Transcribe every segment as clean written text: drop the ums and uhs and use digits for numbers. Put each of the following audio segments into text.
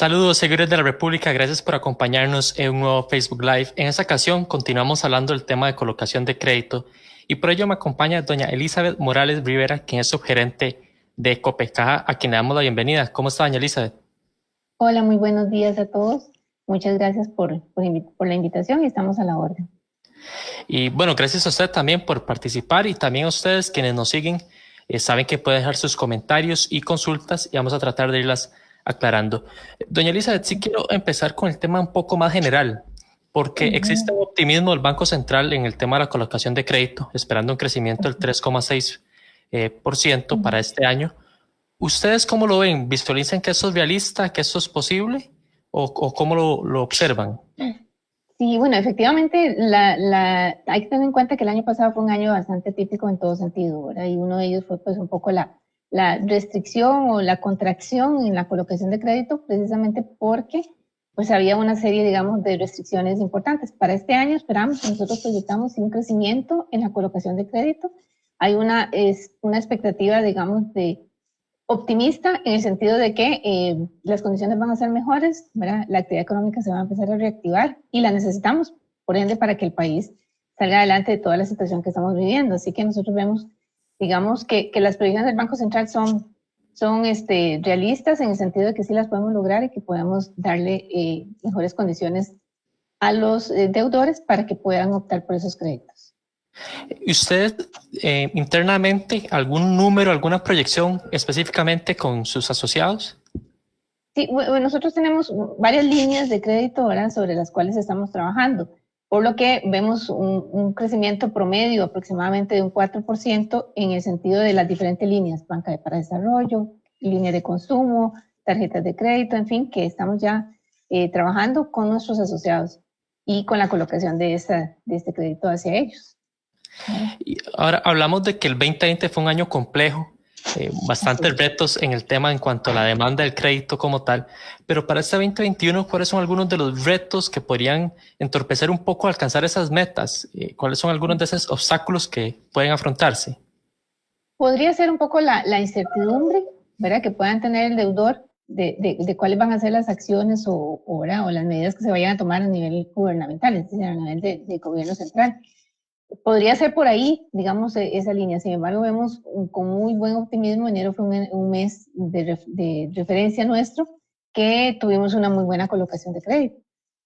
Saludos, seguidores de la República. Gracias por acompañarnos en un nuevo Facebook Live. En esta ocasión continuamos hablando del tema de colocación de crédito y por ello me acompaña doña Elizabeth Morales Rivera, quien es subgerente de Copecaja, a quien le damos la bienvenida. ¿Cómo está, doña Elizabeth? Hola, muy buenos días a todos. Muchas gracias por la invitación y estamos a la orden. Y bueno, gracias a usted también por participar y también a ustedes quienes nos siguen. Saben que pueden dejar sus comentarios y consultas y vamos a tratar de irlas aclarando. Doña Elizabeth, sí quiero empezar con el tema un poco más general, porque existe un optimismo del Banco Central en el tema de la colocación de crédito, esperando un crecimiento del 3,6% para este año. ¿Ustedes cómo lo ven? ¿Visualizan que eso es realista, que eso es posible o cómo lo observan? Sí, bueno, efectivamente hay que tener en cuenta que el año pasado fue un año bastante típico en todo sentido, ¿verdad? Y uno de ellos fue pues un poco la restricción o la contracción en la colocación de crédito, precisamente porque pues había una serie, digamos, de restricciones importantes. Para este año esperamos, nosotros proyectamos un crecimiento en la colocación de crédito. Hay una expectativa, digamos, de optimista en el sentido de que las condiciones van a ser mejores, ¿verdad? La actividad económica se va a empezar a reactivar y la necesitamos, por ende, para que el país salga adelante de toda la situación que estamos viviendo. Así que nosotros vemos, digamos, que las previsiones del Banco Central son realistas en el sentido de que sí las podemos lograr y que podemos darle mejores condiciones a los deudores para que puedan optar por esos créditos. ¿Y usted internamente algún número, alguna proyección específicamente con sus asociados? Sí, bueno, nosotros tenemos varias líneas de crédito, ¿verdad?, sobre las cuales estamos trabajando, por lo que vemos un crecimiento promedio aproximadamente de un 4% en el sentido de las diferentes líneas, banca para desarrollo, línea de consumo, tarjetas de crédito, en fin, que estamos ya trabajando con nuestros asociados y con la colocación de este crédito hacia ellos. Y ahora hablamos de que el 2020 fue un año complejo, bastantes retos en el tema en cuanto a la demanda del crédito como tal, pero para este 2021, ¿cuáles son algunos de los retos que podrían entorpecer un poco alcanzar esas metas? ¿Cuáles son algunos de esos obstáculos que pueden afrontarse? Podría ser un poco la incertidumbre, ¿verdad?, que puedan tener el deudor de cuáles van a ser las acciones o las medidas que se vayan a tomar a nivel gubernamental, es decir, a nivel de gobierno central. Podría ser por ahí, digamos, esa línea. Sin embargo, vemos con muy buen optimismo. Enero fue un mes de referencia nuestro, que tuvimos una muy buena colocación de crédito,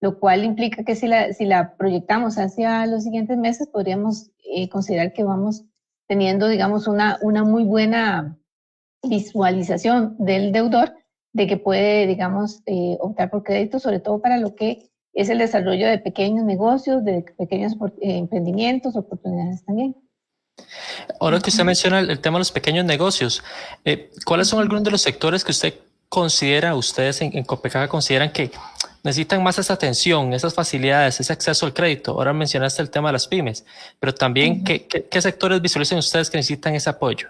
lo cual implica que si la proyectamos hacia los siguientes meses, podríamos considerar que vamos teniendo, digamos, una muy buena visualización del deudor de que puede, digamos, optar por crédito, sobre todo para lo que es el desarrollo de pequeños negocios, de pequeños emprendimientos, oportunidades también. Ahora que usted menciona el tema de los pequeños negocios, ¿cuáles son algunos de los sectores que usted considera, ustedes en Copecaja consideran que necesitan más esa atención, esas facilidades, ese acceso al crédito? Ahora mencionaste el tema de las pymes, pero también, ¿qué sectores visualizan ustedes que necesitan ese apoyo?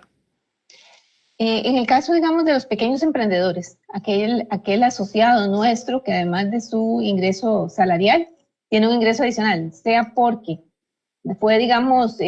En el caso, digamos, de los pequeños emprendedores, aquel asociado nuestro que además de su ingreso salarial, tiene un ingreso adicional, sea porque fue, digamos,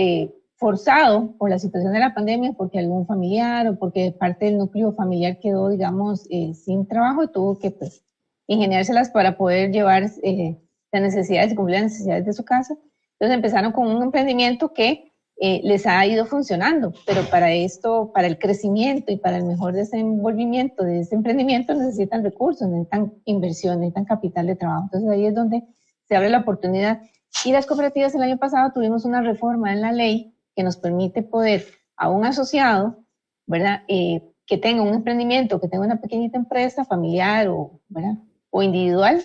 forzado por la situación de la pandemia, porque algún familiar o porque parte del núcleo familiar quedó, digamos, sin trabajo y tuvo que, pues, ingeniárselas para poder llevar las necesidades y cumplir las necesidades de su casa. Entonces empezaron con un emprendimiento que les ha ido funcionando, pero para esto, para el crecimiento y para el mejor desenvolvimiento de ese emprendimiento necesitan recursos, necesitan inversión, necesitan capital de trabajo. Entonces ahí es donde se abre la oportunidad. Y las cooperativas el año pasado tuvimos una reforma en la ley que nos permite poder a un asociado, ¿verdad?, que tenga un emprendimiento, que tenga una pequeñita empresa familiar ¿verdad?, o individual,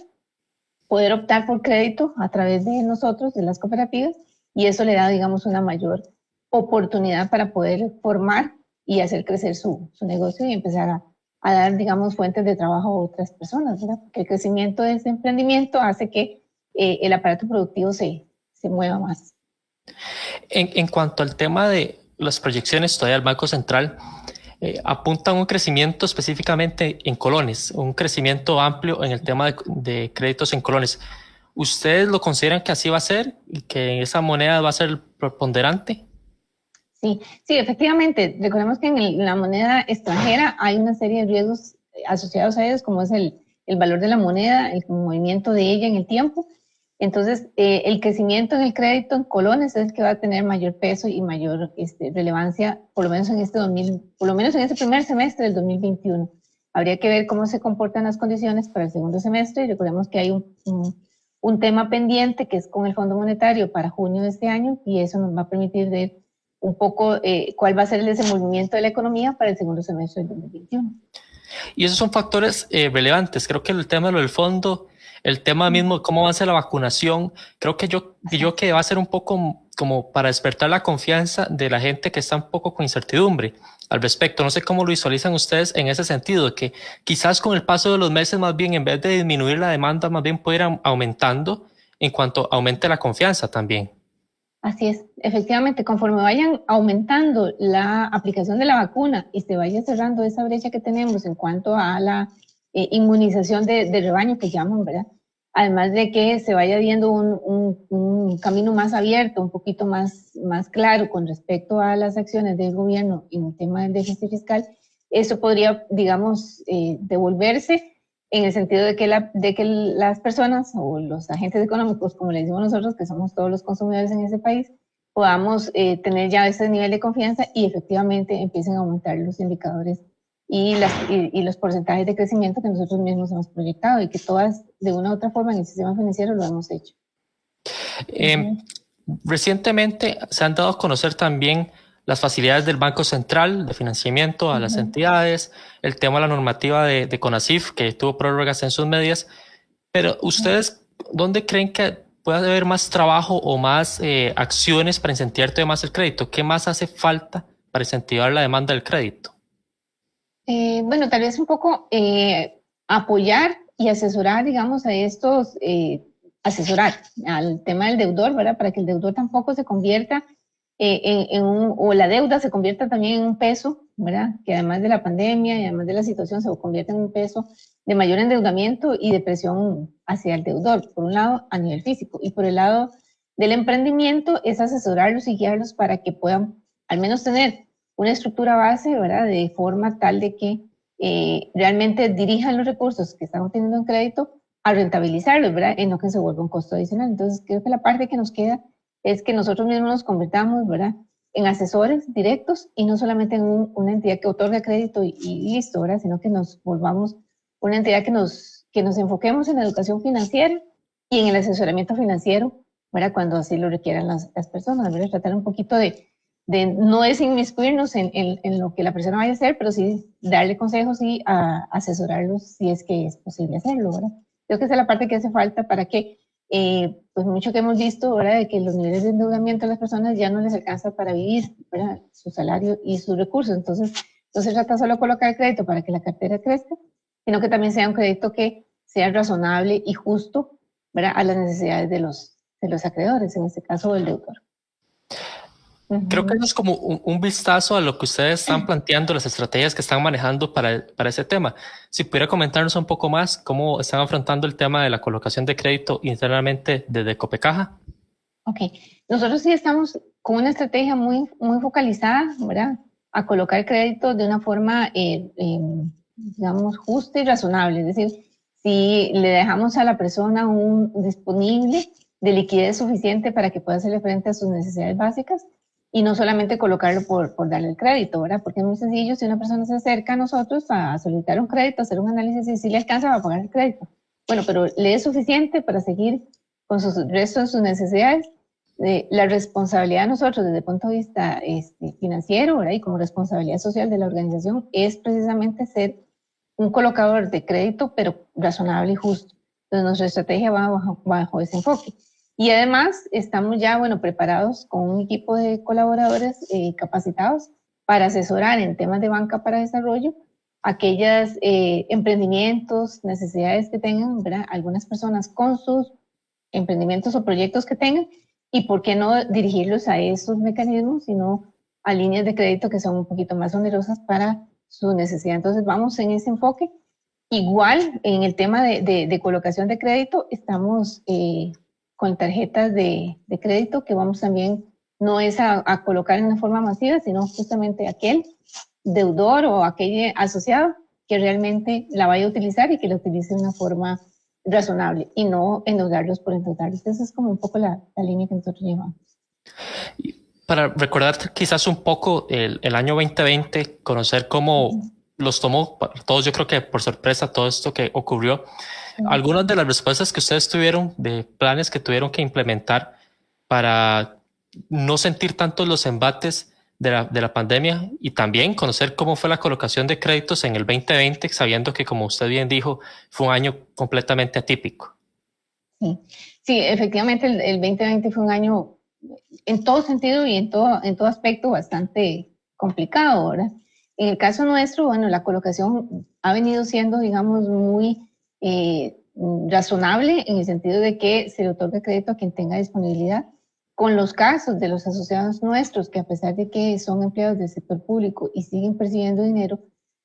poder optar por crédito a través de nosotros, de las cooperativas, y eso le da, digamos, una mayor oportunidad para poder formar y hacer crecer su negocio y empezar a dar, digamos, fuentes de trabajo a otras personas, ¿verdad? Porque el crecimiento de ese emprendimiento hace que el aparato productivo se mueva más. En cuanto al tema de las proyecciones, todavía el Banco Central apunta a un crecimiento específicamente en colones, un crecimiento amplio en el tema de créditos en colones. ¿Ustedes lo consideran que así va a ser y que esa moneda va a ser preponderante? Sí, efectivamente. Recordemos que en la moneda extranjera hay una serie de riesgos asociados a ellos, como es el el valor de la moneda, el movimiento de ella en el tiempo. Entonces, el crecimiento en el crédito en colones es el que va a tener mayor peso y mayor relevancia, por lo menos en por lo menos en este primer semestre del 2021. Habría que ver cómo se comportan las condiciones para el segundo semestre, y recordemos que hay un tema pendiente que es con el Fondo Monetario para junio de este año, y eso nos va a permitir ver un poco cuál va a ser el desenvolvimiento de la economía para el segundo semestre del 2021. Y esos son factores relevantes. Creo que el tema de lo del fondo, el tema mismo de cómo va a ser la vacunación, creo que yo que va a ser un poco como para despertar la confianza de la gente que está un poco con incertidumbre al respecto. No sé cómo lo visualizan ustedes en ese sentido, que quizás con el paso de los meses, más bien, en vez de disminuir la demanda, más bien puede ir aumentando en cuanto aumente la confianza también. Así es, efectivamente, conforme vayan aumentando la aplicación de la vacuna y se vaya cerrando esa brecha que tenemos en cuanto a la inmunización de rebaño que llaman, ¿verdad? Además de que se vaya viendo un camino más abierto, un poquito más claro con respecto a las acciones del gobierno en el tema del déficit fiscal, eso podría, digamos, devolverse en el sentido de que las personas o los agentes económicos, como le decimos nosotros, que somos todos los consumidores en ese país, podamos tener ya ese nivel de confianza y efectivamente empiecen a aumentar los indicadores y los porcentajes de crecimiento que nosotros mismos hemos proyectado, y que todas, de una u otra forma, en el sistema financiero lo hemos hecho. Recientemente se han dado a conocer también las facilidades del Banco Central de financiamiento a las entidades, el tema de la normativa de CONACYF, que tuvo prórrogas en sus medidas. Pero ustedes, ¿dónde creen que puede haber más trabajo o más acciones para incentivar todavía más el crédito? ¿Qué más hace falta para incentivar la demanda del crédito? Bueno, tal vez un poco apoyar y asesorar, digamos, a estos, asesorar al tema del deudor, ¿verdad? Para que el deudor tampoco se convierta o la deuda se convierta también en un peso, ¿verdad? Que además de la pandemia y además de la situación se convierte en un peso de mayor endeudamiento y de presión hacia el deudor, por un lado a nivel físico, y por el lado del emprendimiento es asesorarlos y guiarlos para que puedan al menos tener una estructura base, ¿verdad? De forma tal de que realmente dirijan los recursos que están obteniendo en crédito a rentabilizarlos, ¿verdad? En no que se vuelva un costo adicional. Entonces, creo que la parte que nos queda es que nosotros mismos nos convertamos, ¿verdad?, en asesores directos y no solamente en una entidad que otorga crédito y listo, ¿verdad?, sino que nos volvamos una entidad que nos enfoquemos en la educación financiera y en el asesoramiento financiero, ¿verdad?, cuando así lo requieran las personas, ¿verdad?, tratar un poquito de no es inmiscuirnos en lo que la persona vaya a hacer, pero sí darle consejos y asesorarlos si es que es posible hacerlo, ¿verdad? Creo que esa es la parte que hace falta para que pues mucho que hemos visto, ¿verdad?, de que los niveles de endeudamiento de las personas ya no les alcanza para vivir, ¿verdad?, su salario y sus recursos. Entonces, no se trata solo de colocar crédito para que la cartera crezca, sino que también sea un crédito que sea razonable y justo, ¿verdad?, a las necesidades de los acreedores, en este caso del deudor. Creo que eso es como un vistazo a lo que ustedes están planteando, las estrategias que están manejando para ese tema. Si pudiera comentarnos un poco más cómo están afrontando el tema de la colocación de crédito internamente desde Copecaja. Ok, nosotros sí estamos con una estrategia muy focalizada, ¿verdad?, a colocar crédito de una forma, digamos, justa y razonable. Es decir, si le dejamos a la persona un disponible de liquidez suficiente para que pueda hacerle frente a sus necesidades básicas, y no solamente colocarlo por darle el crédito, ¿verdad? Porque es muy sencillo si una persona se acerca a nosotros a solicitar un crédito, hacer un análisis y si le alcanza a pagar el crédito. Bueno, pero le es suficiente para seguir con sus restos de sus necesidades. La responsabilidad de nosotros desde el punto de vista financiero, ¿verdad?, y como responsabilidad social de la organización es precisamente ser un colocador de crédito, pero razonable y justo. Entonces nuestra estrategia va bajo ese enfoque. Y además estamos ya, bueno, preparados con un equipo de colaboradores capacitados para asesorar en temas de banca para desarrollo aquellos emprendimientos, necesidades que tengan, ¿verdad?, algunas personas con sus emprendimientos o proyectos que tengan, y por qué no dirigirlos a esos mecanismos, sino a líneas de crédito que son un poquito más onerosas para su necesidad. Entonces vamos en ese enfoque. Igual en el tema de colocación de crédito, estamos con tarjetas de crédito que vamos también, no es a colocar en una forma masiva, sino justamente aquel deudor o aquel asociado que realmente la vaya a utilizar y que la utilice de una forma razonable y no endeudarlos por endeudarlos. Esa es como un poco la línea que nosotros llevamos. Para recordar quizás un poco el año 2020, conocer cómo los tomó para todos, yo creo que por sorpresa todo esto que ocurrió. Algunas de las respuestas que ustedes tuvieron, de planes que tuvieron que implementar para no sentir tanto los embates de la pandemia, y también conocer cómo fue la colocación de créditos en el 2020, sabiendo que, como usted bien dijo, fue un año completamente atípico. Sí, sí, efectivamente el 2020 fue un año en todo sentido y en todo aspecto bastante complicado, ¿verdad? En el caso nuestro, bueno, la colocación ha venido siendo, digamos, muy razonable en el sentido de que se le otorga crédito a quien tenga disponibilidad. Con los casos de los asociados nuestros, que a pesar de que son empleados del sector público y siguen percibiendo dinero,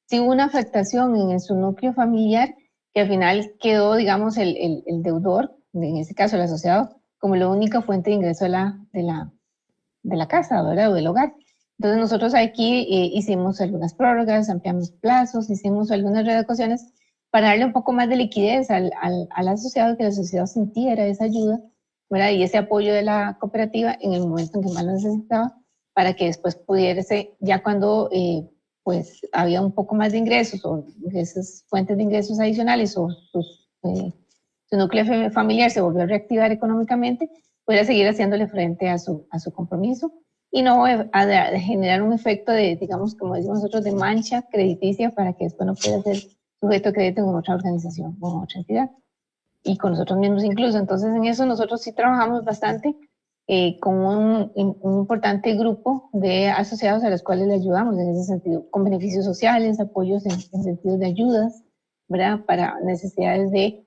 sí hubo una afectación en su núcleo familiar, que al final quedó, digamos, el deudor, en este caso el asociado, como la única fuente de ingreso de la casa, ¿verdad? O del hogar. Entonces nosotros aquí hicimos algunas prórrogas, ampliamos plazos, hicimos algunas readecuaciones para darle un poco más de liquidez al asociado, que el asociado sintiera esa ayuda, ¿verdad? Y ese apoyo de la cooperativa en el momento en que más lo necesitaba, para que después pudiese, ya cuando pues había un poco más de ingresos o esas fuentes de ingresos adicionales o su núcleo familiar se volvió a reactivar económicamente, pudiera seguir haciéndole frente a su compromiso y no a generar un efecto de, digamos, como decimos nosotros, de mancha crediticia para que después no pueda ser sujeto de crédito en otra organización o en otra entidad. Y con nosotros mismos incluso. Entonces, en eso nosotros sí trabajamos bastante con un importante grupo de asociados a los cuales le ayudamos en ese sentido, con beneficios sociales, apoyos en sentido de ayudas, ¿verdad? Para necesidades de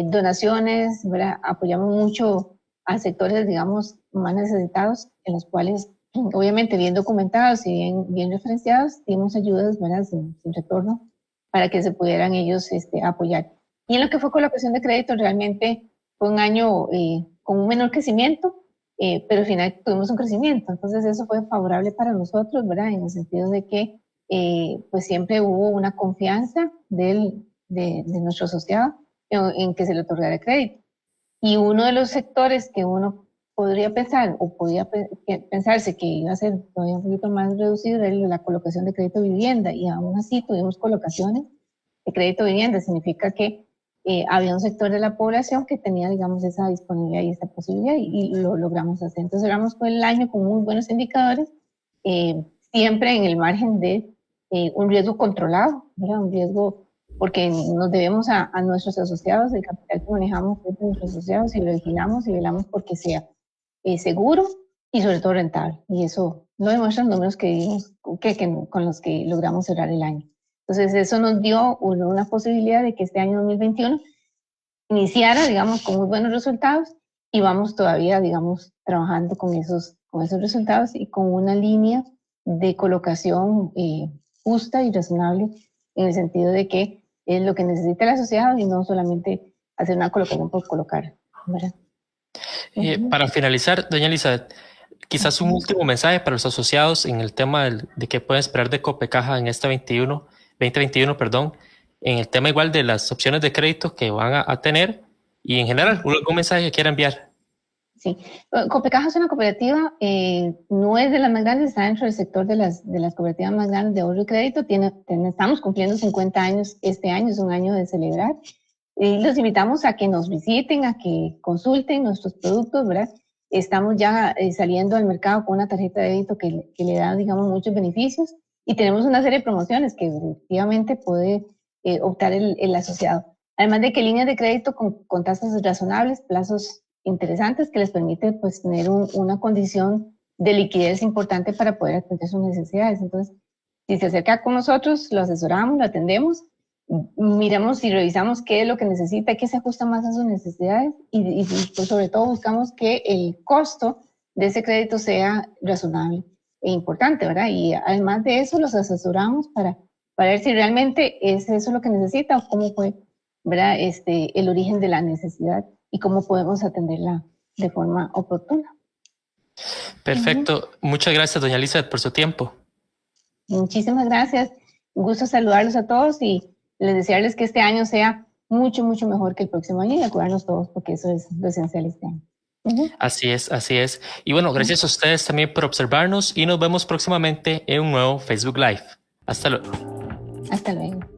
donaciones, ¿verdad? Apoyamos mucho a sectores, digamos, más necesitados, en los cuales, obviamente, bien documentados y bien referenciados, dimos ayudas, ¿verdad? Sin retorno, para que se pudieran ellos apoyar. Y en lo que fue colocación de crédito, realmente fue un año con un menor crecimiento, pero al final tuvimos un crecimiento. Entonces eso fue favorable para nosotros, ¿verdad? En el sentido de que pues siempre hubo una confianza de nuestro asociado en que se le otorgara crédito. Y uno de los sectores que uno podría pensar o podía pensarse que iba a ser todavía un poquito más reducido era la colocación de crédito de vivienda, y aún así tuvimos colocaciones de crédito de vivienda. Significa que había un sector de la población que tenía, digamos, esa disponibilidad y esa posibilidad, y lo logramos hacer. Entonces, cerramos con el año con muy buenos indicadores, siempre en el margen de un riesgo controlado, ¿verdad? Un riesgo, porque nos debemos a nuestros asociados, el capital que manejamos es de nuestros asociados, y lo vigilamos y velamos porque sea seguro y sobre todo rentable. Y eso lo demuestran los números que vimos, con los que logramos cerrar el año. Entonces eso nos dio una posibilidad de que este año 2021 iniciara, digamos, con muy buenos resultados, y vamos todavía, digamos, trabajando con esos resultados y con una línea de colocación justa y razonable, en el sentido de que es lo que necesita la sociedad y no solamente hacer una colocación por colocar, ¿verdad? Para finalizar, doña Elizabeth, quizás un último mensaje para los asociados en el tema de qué pueden esperar de Copecaja en este 2021, perdón, en el tema igual de las opciones de crédito que van a tener, y en general, algún mensaje que quiera enviar. Sí, Copecaja es una cooperativa, no es de las más grandes, está dentro del sector de las cooperativas más grandes de ahorro y crédito. Estamos cumpliendo 50 años este año, es un año de celebrar. Y los invitamos a que nos visiten, a que consulten nuestros productos, ¿verdad? Estamos ya saliendo al mercado con una tarjeta de débito que le da, digamos, muchos beneficios, y tenemos una serie de promociones que efectivamente puede optar el asociado. Además de que líneas de crédito con tasas razonables, plazos interesantes que les permite pues tener una condición de liquidez importante para poder atender sus necesidades. Entonces, si se acerca con nosotros, lo asesoramos, lo atendemos, miramos y revisamos qué es lo que necesita, qué se ajusta más a sus necesidades, y pues sobre todo buscamos que el costo de ese crédito sea razonable e importante, ¿verdad? Y además de eso los asesoramos para ver si realmente es eso lo que necesita o cómo fue, ¿verdad? El origen de la necesidad y cómo podemos atenderla de forma oportuna. Perfecto. Muchas gracias, doña Elizabeth, por su tiempo. Muchísimas gracias. Un gusto saludarlos a todos y les desearles que este año sea mucho, mucho mejor que el próximo año y de cuidarnos todos, porque eso es lo esencial este año. Así es, así es. Y bueno, gracias a ustedes también por observarnos y nos vemos próximamente en un nuevo Facebook Live. Hasta luego. Hasta luego.